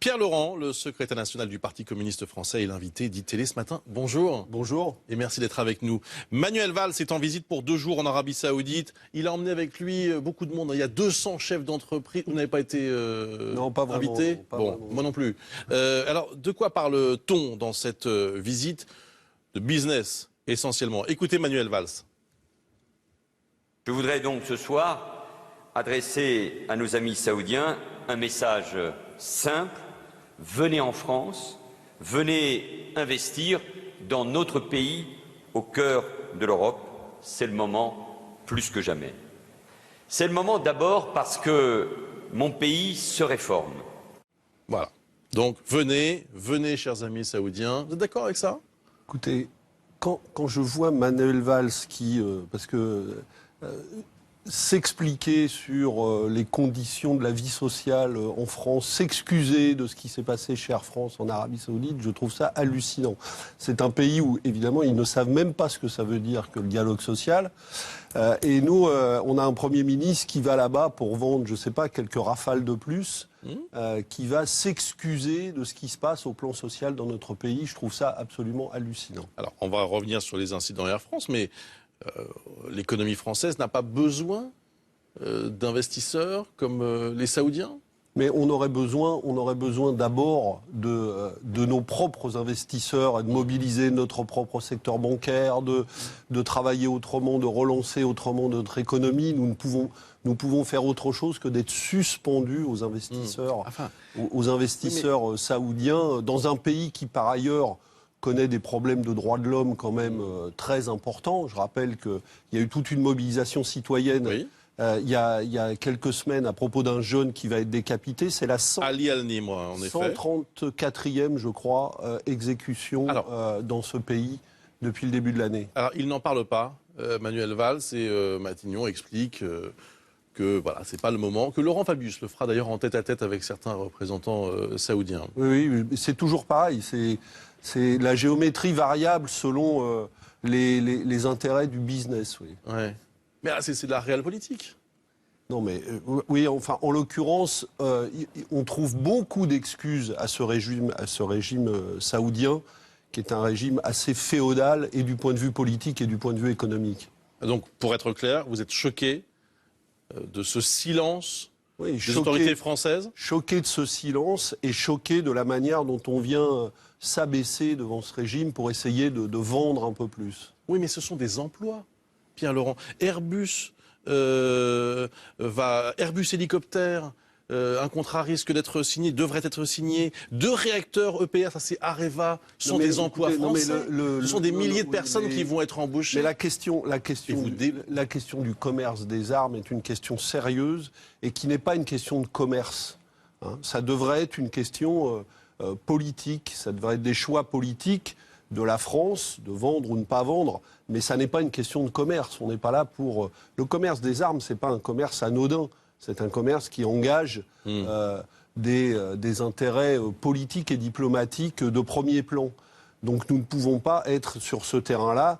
Pierre Laurent, le secrétaire national du Parti communiste français, est l'invité d'ITélé ce matin. Bonjour. Bonjour. Et merci d'être avec nous. Manuel Valls est en visite pour 2 jours en Arabie Saoudite. Il a emmené avec lui beaucoup de monde. Il y a 200 chefs d'entreprise. Vous n'avez pas été non, pas vraiment, invité non, pas bon, vraiment. moi non plus. Alors, de quoi parle-t-on dans cette visite de business essentiellement? Écoutez Manuel Valls. Je voudrais donc ce soir adresser à nos amis saoudiens un message simple. Venez en France, venez investir dans notre pays, au cœur de l'Europe. C'est le moment plus que jamais. C'est le moment d'abord parce que mon pays se réforme. Voilà. Donc venez, chers amis saoudiens. Vous êtes d'accord avec ça? Écoutez, quand je vois Manuel Valls s'expliquer sur les conditions de la vie sociale en France, s'excuser de ce qui s'est passé chez Air France en Arabie Saoudite, je trouve ça hallucinant. C'est un pays où, évidemment, ils ne savent même pas ce que ça veut dire que le dialogue social. Et nous, on a un Premier ministre qui va là-bas pour vendre, je ne sais pas, quelques rafales de plus, qui va s'excuser de ce qui se passe au plan social dans notre pays. Je trouve ça absolument hallucinant. Alors, on va revenir sur les incidents Air France, mais l'économie française n'a pas besoin d'investisseurs comme les Saoudiens? Mais on aurait besoin d'abord de nos propres investisseurs et de mobiliser notre propre secteur bancaire, de travailler autrement, de relancer autrement notre économie. Nous pouvons faire autre chose que d'être suspendus aux investisseurs, saoudiens, dans un pays qui, par ailleurs, connaît des problèmes de droits de l'homme quand même très importants. Je rappelle qu'il y a eu toute une mobilisation citoyenne il y a quelques semaines à propos d'un jeune qui va être décapité. C'est la Ali Al-Nim, en effet. 134e, je crois, exécution dans ce pays depuis le début de l'année. Alors, il n'en parle pas, Manuel Valls, et Matignon explique que voilà, c'est pas le moment, que Laurent Fabius le fera d'ailleurs en tête-à-tête avec certains représentants saoudiens. Oui, c'est toujours pareil. C'est la géométrie variable selon les intérêts du business. Oui. Ouais. Mais c'est de la réelle politique. Non, mais oui, enfin, en l'occurrence, on trouve beaucoup d'excuses à ce régime saoudien, qui est un régime assez féodal, et du point de vue politique et du point de vue économique. Donc, pour être clair, vous êtes choqué de ce silence des autorités françaises? Choqué de ce silence et choqué de la manière dont on vient s'abaisser devant ce régime pour essayer de vendre un peu plus. Oui, mais ce sont des emplois, Pierre Laurent. Airbus Hélicoptère, un contrat risque d'être signé, devrait être signé. 2 réacteurs EPR, ça c'est Areva, sont des emplois français. Ce sont des milliers de personnes qui vont être embauchées. Mais la question du commerce des armes est une question sérieuse et qui n'est pas une question de commerce. Ça devrait être une question politique, ça devrait être des choix politiques de la France, de vendre ou ne pas vendre, mais ça n'est pas une question de commerce. On n'est pas là pour... Le commerce des armes, c'est pas un commerce anodin, c'est un commerce qui engage des intérêts politiques et diplomatiques de premier plan. Donc nous ne pouvons pas être sur ce terrain-là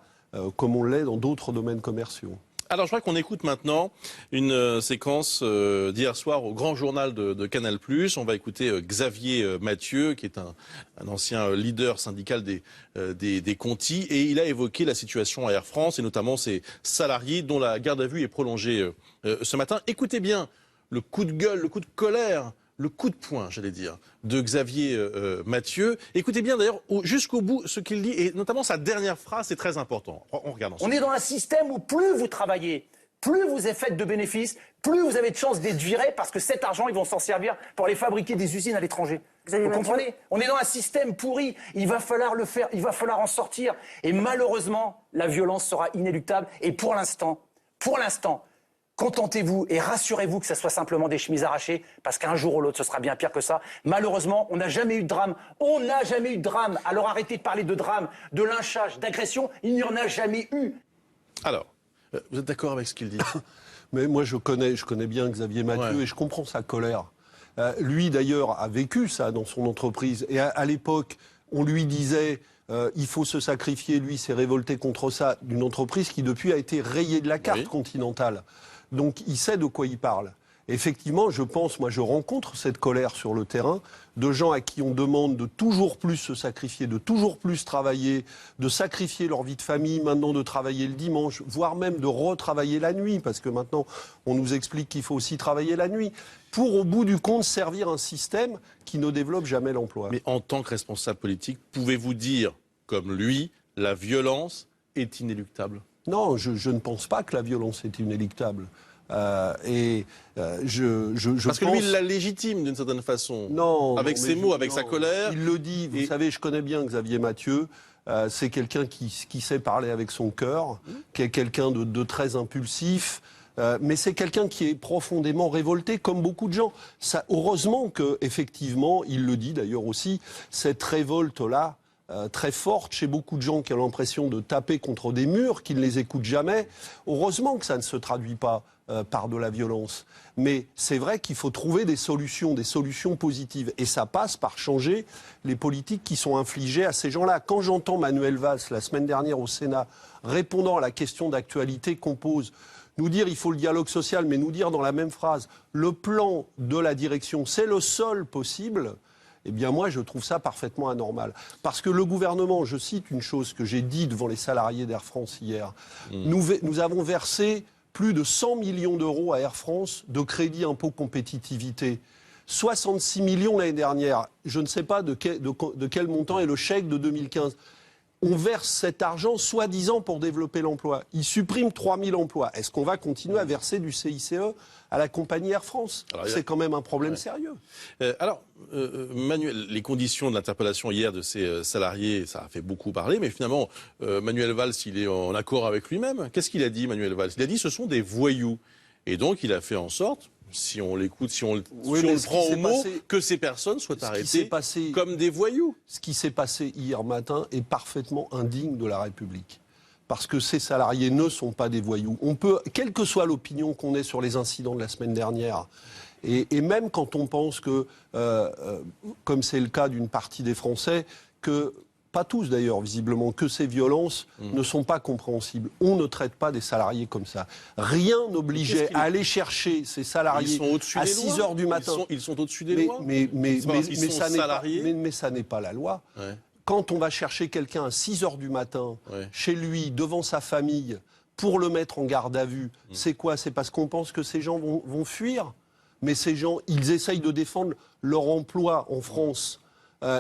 comme on l'est dans d'autres domaines commerciaux. Alors, je crois qu'on écoute maintenant une séquence d'hier soir au grand journal de Canal+. On va écouter Xavier Mathieu, qui est un ancien leader syndical des Conti. Et il a évoqué la situation à Air France, et notamment ses salariés dont la garde à vue est prolongée ce matin. Écoutez bien le coup de gueule, le coup de colère, le coup de poing, j'allais dire, de Xavier Mathieu. Écoutez bien d'ailleurs jusqu'au bout ce qu'il dit, et notamment sa dernière phrase, c'est très important. On regarde ensemble. On est dans un système où plus vous travaillez, plus vous faites de bénéfices, plus vous avez de chances d'être viré, parce que cet argent, ils vont s'en servir pour aller fabriquer des usines à l'étranger. Vous comprenez? On est dans un système pourri, il va falloir le faire, il va falloir en sortir. Et malheureusement, la violence sera inéluctable. Et pour l'instant, contentez-vous et rassurez-vous que ce soit simplement des chemises arrachées, parce qu'un jour ou l'autre, ce sera bien pire que ça. Malheureusement, on n'a jamais eu de drame. On n'a jamais eu de drame. Alors arrêtez de parler de drame, de lynchage, d'agression. Il n'y en a jamais eu. Alors, vous êtes d'accord avec ce qu'il dit? Mais moi, je connais bien Xavier Mathieu et je comprends sa colère. Lui, d'ailleurs, a vécu ça dans son entreprise. Et à l'époque, on lui disait... il faut se sacrifier, lui s'est révolté contre ça, d'une entreprise qui depuis a été rayée de la carte continentale. Donc il sait de quoi il parle. Effectivement, je pense, moi je rencontre cette colère sur le terrain, de gens à qui on demande de toujours plus se sacrifier, de toujours plus travailler, de sacrifier leur vie de famille, maintenant de travailler le dimanche, voire même de retravailler la nuit, parce que maintenant on nous explique qu'il faut aussi travailler la nuit, pour au bout du compte servir un système qui ne développe jamais l'emploi. Mais en tant que responsable politique, pouvez-vous dire, comme lui, la violence est inéluctable? Non, je ne pense pas que la violence est inéluctable. Parce que lui, il la légitime d'une certaine façon. Non, avec ses mots, avec sa colère. Il le dit. Vous savez, je connais bien Xavier Mathieu. C'est quelqu'un qui sait parler avec son cœur, qui est quelqu'un de très impulsif. Mais c'est quelqu'un qui est profondément révolté, comme beaucoup de gens. Heureusement qu'effectivement, il le dit d'ailleurs aussi, cette révolte-là, très forte chez beaucoup de gens qui ont l'impression de taper contre des murs, qui ne les écoutent jamais. Heureusement que ça ne se traduit pas par de la violence. Mais c'est vrai qu'il faut trouver des solutions positives. Et ça passe par changer les politiques qui sont infligées à ces gens-là. Quand j'entends Manuel Valls, la semaine dernière au Sénat, répondant à la question d'actualité qu'on pose, nous dire il faut le dialogue social, mais nous dire dans la même phrase, le plan de la direction, c'est le seul possible, eh bien moi je trouve ça parfaitement anormal. Parce que le gouvernement, je cite une chose que j'ai dit devant les salariés d'Air France hier, nous avons versé plus de 100 millions d'euros à Air France de crédit impôt compétitivité. 66 millions l'année dernière. Je ne sais pas de quel montant est le chèque de 2015. On verse cet argent soi-disant pour développer l'emploi. Il supprime 3000 emplois. Est-ce qu'on va continuer à verser du CICE à la compagnie Air France? C'est quand même un problème sérieux. Manuel, les conditions de l'interpellation hier de ces salariés, ça a fait beaucoup parler, mais finalement, Manuel Valls, il est en accord avec lui-même. Qu'est-ce qu'il a dit, Manuel Valls? Il a dit ce sont des voyous. Et donc, il a fait en sorte, si on l'écoute, si on le prend au mot, que ces personnes soient arrêtées comme des voyous. Ce qui s'est passé hier matin est parfaitement indigne de la République. Parce que ces salariés ne sont pas des voyous. On peut, quelle que soit l'opinion qu'on ait sur les incidents de la semaine dernière, et même quand on pense que, comme c'est le cas d'une partie des Français, que, pas tous d'ailleurs visiblement, que ces violences ne sont pas compréhensibles. On ne traite pas des salariés comme ça. Rien n'obligeait à aller chercher ces salariés à 6 heures du matin. Ils sont au-dessus des lois. Mais ça n'est pas la loi. Ouais. Quand on va chercher quelqu'un à 6 heures du matin, chez lui, devant sa famille, pour le mettre en garde à vue, c'est quoi? C'est parce qu'on pense que ces gens vont fuir. Mais ces gens, ils essayent de défendre leur emploi en France.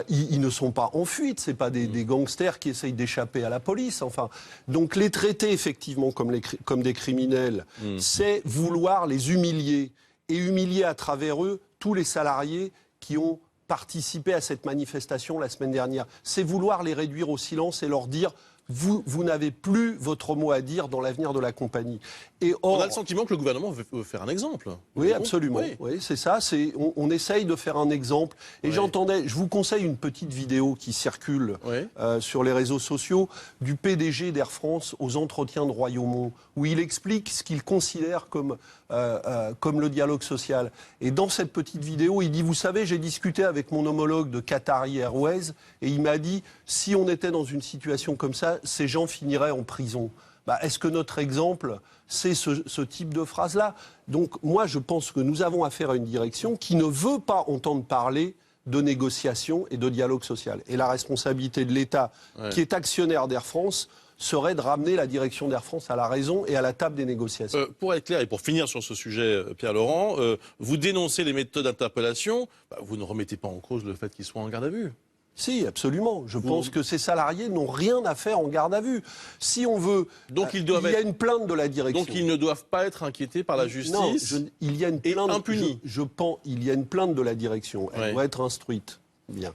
Ils ne sont pas en fuite, ce n'est pas des gangsters qui essayent d'échapper à la police. Enfin, donc les traiter effectivement comme des criminels, c'est vouloir les humilier. Et humilier à travers eux tous les salariés qui ont participé à cette manifestation la semaine dernière. C'est vouloir les réduire au silence et leur dire vous n'avez plus votre mot à dire dans l'avenir de la compagnie. Et or, on a le sentiment que le gouvernement veut faire un exemple. Oui, absolument. Oui, c'est ça. On essaye de faire un exemple. Et je vous conseille une petite vidéo qui circule sur les réseaux sociaux du PDG d'Air France aux entretiens de Royaumont, où il explique ce qu'il considère comme le dialogue social. Et dans cette petite vidéo, il dit, vous savez, j'ai discuté avec mon homologue de Qatari Airways et il m'a dit, si on était dans une situation comme ça, ces gens finiraient en prison. Est-ce que notre exemple, c'est ce type de phrase-là? Donc moi, je pense que nous avons affaire à une direction qui ne veut pas entendre parler de négociation et de dialogue social. Et la responsabilité de l'État, qui est actionnaire d'Air France, serait de ramener la direction d'Air France à la raison et à la table des négociations. Pour être clair et pour finir sur ce sujet, Pierre Laurent, vous dénoncez les méthodes d'interpellation, vous ne remettez pas en cause le fait qu'ils soient en garde à vue. Si, absolument. Je pense que ces salariés n'ont rien à faire en garde à vue. Si on veut... Donc il y a une plainte de la direction. Donc ils ne doivent pas être inquiétés par la justice. Non, il y a une plainte, et impunis. Je pense, il y a une plainte de la direction. Elle doit être instruite. Bien.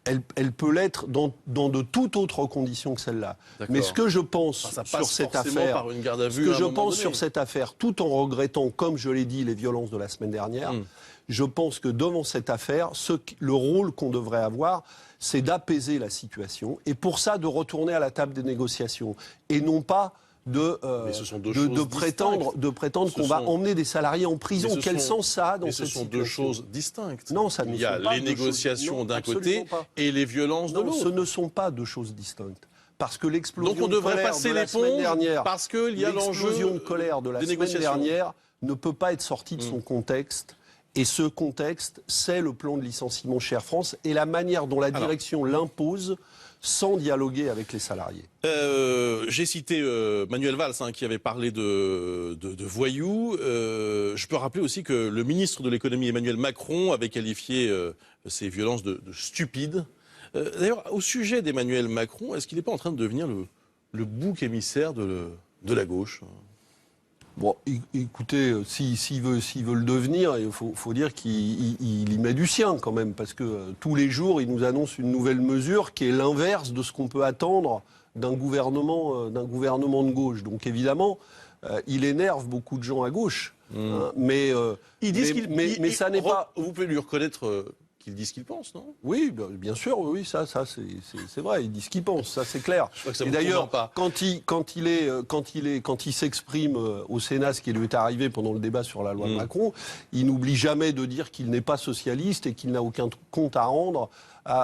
Elle peut l'être dans de toutes autres conditions que celle-là. Mais ce que je pense sur cette affaire, par une garde à vue sur cette affaire, tout en regrettant, comme je l'ai dit, les violences de la semaine dernière, je pense que devant cette affaire, le rôle qu'on devrait avoir, c'est d'apaiser la situation et pour ça de retourner à la table des négociations et non pas de prétendre qu'on va emmener des salariés en prison. Quel sens ça a dans cette situation? Ce sont deux choses distinctes. Non, ça ne Il y a les négociations d'un côté et les violences de l'autre. Non, ce ne sont pas deux choses distinctes. Parce que l'explosion de colère de la semaine dernière, parce qu'il y a l'enjeu de colère de la semaine dernière ne peut pas être sorti de son contexte. Et ce contexte, c'est le plan de licenciement chez Air France et la manière dont la direction l'impose sans dialoguer avec les salariés. J'ai cité Manuel Valls qui avait parlé de voyous. Je peux rappeler aussi que le ministre de l'économie Emmanuel Macron avait qualifié ces violences de stupides. D'ailleurs, au sujet d'Emmanuel Macron, est-ce qu'il n'est pas en train de devenir le bouc émissaire de la gauche ? Bon, écoutez, s'il veut le devenir, il faut dire qu'il y met du sien quand même, parce que tous les jours, il nous annonce une nouvelle mesure qui est l'inverse de ce qu'on peut attendre d'un gouvernement de gauche. Donc évidemment, il énerve beaucoup de gens à gauche, hein, mais ça n'est pas. Vous pouvez lui reconnaître qu'il dit ce qu'il pense, non ? Oui, bien sûr, oui, ça c'est vrai, il dit ce qu'il pense, ça c'est clair. Et d'ailleurs, quand il s'exprime au Sénat, ce qui lui est arrivé pendant le débat sur la loi de Macron, il n'oublie jamais de dire qu'il n'est pas socialiste et qu'il n'a aucun compte à rendre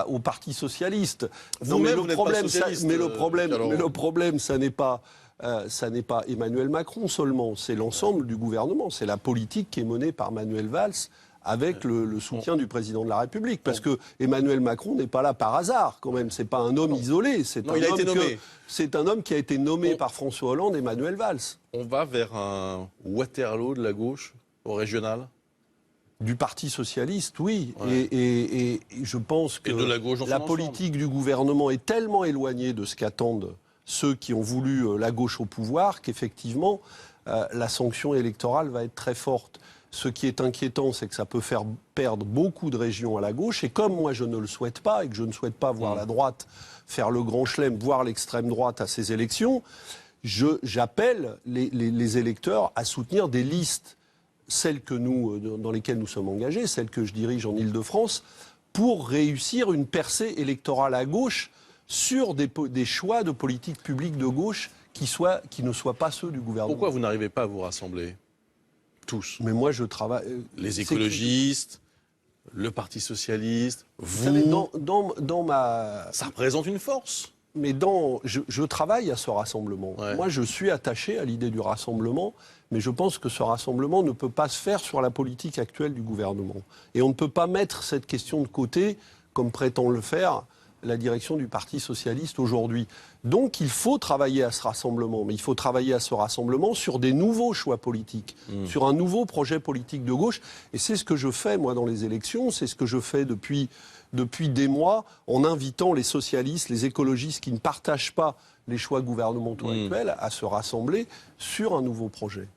au Parti socialiste. Mais le problème, ça n'est pas Emmanuel Macron seulement, c'est l'ensemble du gouvernement, c'est la politique qui est menée par Manuel Valls avec le soutien du président de la République. Parce que Emmanuel Macron n'est pas là par hasard, quand même. C'est pas un homme isolé. C'est un homme qui a été nommé par François Hollande et Manuel Valls. On va vers un Waterloo de la gauche, au régional ? Du Parti socialiste, oui. Ouais. Et je pense que la politique du gouvernement est tellement éloignée de ce qu'attendent ceux qui ont voulu la gauche au pouvoir qu'effectivement, la sanction électorale va être très forte. Ce qui est inquiétant, c'est que ça peut faire perdre beaucoup de régions à la gauche. Et comme moi, je ne le souhaite pas, et que je ne souhaite pas voir la droite faire le grand chelem, voir l'extrême droite à ces élections, j'appelle les électeurs à soutenir des listes, celles dans lesquelles nous sommes engagés, celles que je dirige en Île-de-France, pour réussir une percée électorale à gauche sur des choix de politique publique de gauche qui ne soient pas ceux du gouvernement. Pourquoi vous n'arrivez pas à vous rassembler ? Tous. Mais moi, je travaille. Les écologistes, le Parti socialiste, vous. Savez, dans ma. Ça représente une force. Mais je travaille à ce rassemblement. Ouais. Moi, je suis attaché à l'idée du rassemblement, mais je pense que ce rassemblement ne peut pas se faire sur la politique actuelle du gouvernement. Et on ne peut pas mettre cette question de côté, comme prétend le faire la direction du Parti socialiste aujourd'hui. Donc il faut travailler à ce rassemblement, mais il faut travailler à ce rassemblement sur des nouveaux choix politiques, sur un nouveau projet politique de gauche. Et c'est ce que je fais, moi, dans les élections, c'est ce que je fais depuis des mois, en invitant les socialistes, les écologistes qui ne partagent pas les choix gouvernementaux actuels à se rassembler sur un nouveau projet.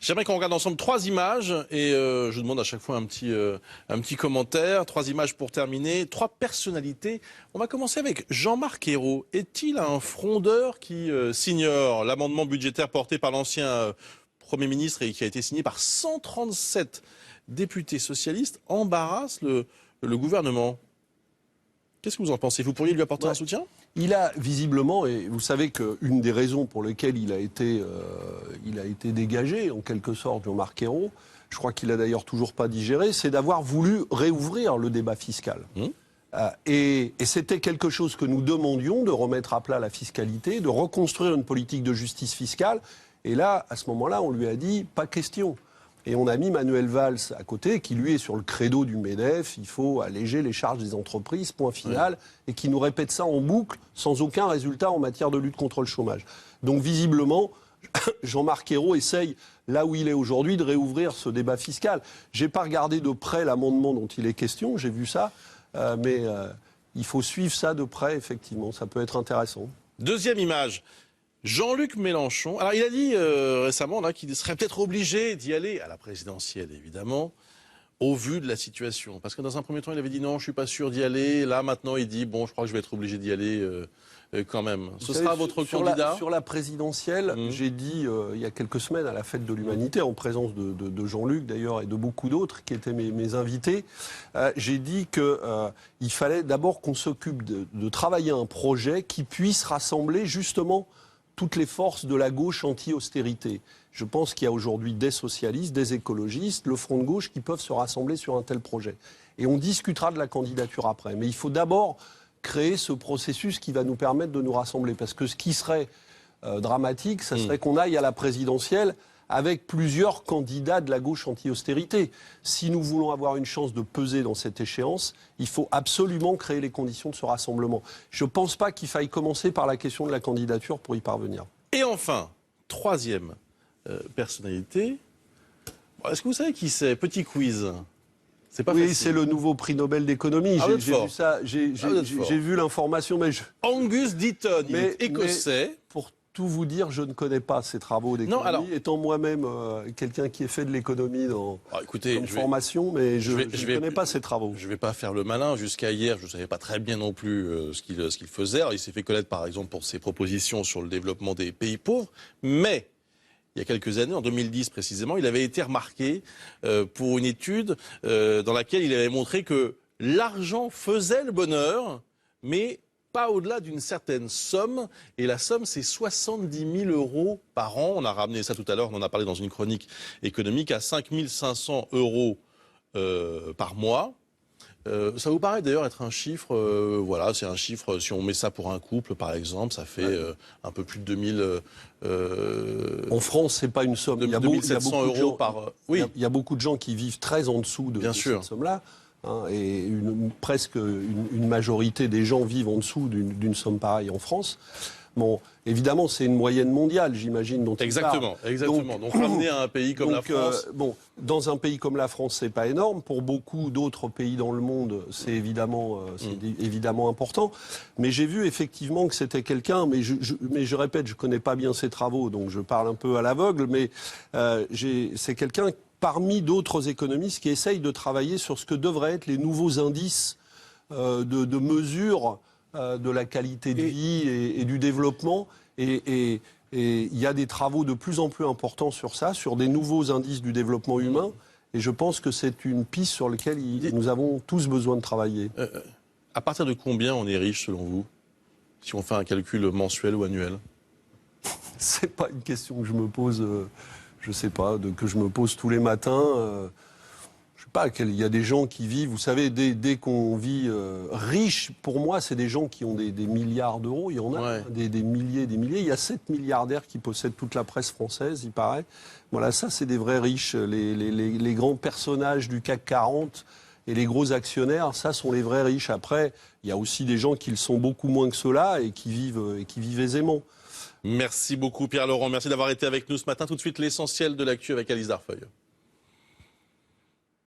J'aimerais qu'on regarde ensemble 3 images et je demande à chaque fois un petit commentaire. 3 images pour terminer. 3 personnalités. On va commencer avec Jean-Marc Ayrault. Est-il un frondeur qui s'ignore ? L'amendement budgétaire porté par l'ancien Premier ministre et qui a été signé par 137 députés socialistes embarrasse le gouvernement. Qu'est-ce que vous en pensez ? Vous pourriez lui apporter un soutien ? Il a visiblement, et vous savez qu'une des raisons pour lesquelles il a été dégagé, en quelque sorte, Jean-Marc Ayrault, je crois qu'il n'a d'ailleurs toujours pas digéré, c'est d'avoir voulu réouvrir le débat fiscal. Et c'était quelque chose que nous demandions, de remettre à plat la fiscalité, de reconstruire une politique de justice fiscale. Et là, à ce moment-là, on lui a dit, pas question. Et on a mis Manuel Valls à côté, qui lui est sur le credo du MEDEF, il faut alléger les charges des entreprises, point final, et qui nous répète ça en boucle, sans aucun résultat en matière de lutte contre le chômage. Donc visiblement, Jean-Marc Ayrault essaye, là où il est aujourd'hui, de réouvrir ce débat fiscal. Je n'ai pas regardé de près l'amendement dont il est question, j'ai vu ça, mais il faut suivre ça de près, effectivement, ça peut être intéressant. Deuxième image. Jean-Luc Mélenchon, alors il a dit récemment qu'il serait peut-être obligé d'y aller à la présidentielle, évidemment, au vu de la situation. Parce que dans un premier temps, il avait dit non, je ne suis pas sûr d'y aller. Là, maintenant, il dit bon, je crois que je vais être obligé d'y aller quand même. Ce sera votre candidat ? Sur la présidentielle, j'ai dit il y a quelques semaines à la Fête de l'Humanité, en présence de Jean-Luc d'ailleurs et de beaucoup d'autres qui étaient mes invités, j'ai dit qu'il fallait d'abord qu'on s'occupe de travailler un projet qui puisse rassembler justement toutes les forces de la gauche anti-austérité. Je pense qu'il y a aujourd'hui des socialistes, des écologistes, le Front de gauche qui peuvent se rassembler sur un tel projet. Et on discutera de la candidature après. Mais il faut d'abord créer ce processus qui va nous permettre de nous rassembler. Parce que ce qui serait dramatique, ça serait qu'on aille à la présidentielle avec plusieurs candidats de la gauche anti-austérité. Si nous voulons avoir une chance de peser dans cette échéance, il faut absolument créer les conditions de ce rassemblement. Je ne pense pas qu'il faille commencer par la question de la candidature pour y parvenir. Et enfin, troisième personnalité. Bon, est-ce que vous savez qui c'est? Petit quiz. C'est pas facile. C'est le nouveau prix Nobel d'économie. Ah, J'ai vu ça, j'ai vu l'information, mais Angus Deaton, il est écossais. Mais pour tout vous dire, je ne connais pas ces travaux d'économie, étant moi-même quelqu'un qui ait fait de l'économie dans formation, mais je ne connais pas ces travaux. Je ne vais pas faire le malin. Jusqu'à hier, je ne savais pas très bien non plus ce qu'il faisait. Alors, il s'est fait connaître, par exemple, pour ses propositions sur le développement des pays pauvres, mais il y a quelques années, en 2010 précisément, il avait été remarqué pour une étude dans laquelle il avait montré que l'argent faisait le bonheur, mais pas au-delà d'une certaine somme. Et la somme, c'est 70 000 € par an. On a ramené ça tout à l'heure, on en a parlé dans une chronique économique, à 5 500 € par mois. Ça vous paraît d'ailleurs être un chiffre, voilà, c'est un chiffre, si on met ça pour un couple par exemple, ça fait un peu plus de 2000... en France, c'est pas une somme. Il y a 2700 € par... Oui. Il y a beaucoup de gens qui vivent très en dessous de cette somme-là. Et presque une majorité des gens vivent en dessous d'une somme pareille en France. Bon, évidemment, c'est une moyenne mondiale, j'imagine, dont exactement, exactement. Donc ramener à un pays comme la France... dans un pays comme la France, c'est pas énorme. Pour beaucoup d'autres pays dans le monde, c'est évidemment important. Mais j'ai vu effectivement que c'était quelqu'un, mais je répète, je connais pas bien ses travaux, donc je parle un peu à l'aveugle, mais c'est quelqu'un parmi d'autres économistes qui essayent de travailler sur ce que devraient être les nouveaux indices de mesure de la qualité de vie et du développement. Et il y a des travaux de plus en plus importants sur ça, sur des nouveaux indices du développement humain. Et je pense que c'est une piste sur laquelle nous avons tous besoin de travailler. À partir de combien on est riche, selon vous, si on fait un calcul mensuel ou annuel? C'est pas une question que je me pose, je sais pas, que je me pose tous les matins. Il y a des gens qui vivent, vous savez, dès qu'on vit riche, pour moi, c'est des gens qui ont des milliards d'euros. Il y en a des milliers. Il y a 7 milliardaires qui possèdent toute la presse française, il paraît. Voilà, ça, c'est des vrais riches. Les grands personnages du CAC 40 et les gros actionnaires, ça sont les vrais riches. Après, il y a aussi des gens qui le sont beaucoup moins que ceux-là et qui vivent aisément. Merci beaucoup, Pierre Laurent. Merci d'avoir été avec nous ce matin. Tout de suite, l'essentiel de l'actu avec Alice Darfeuille.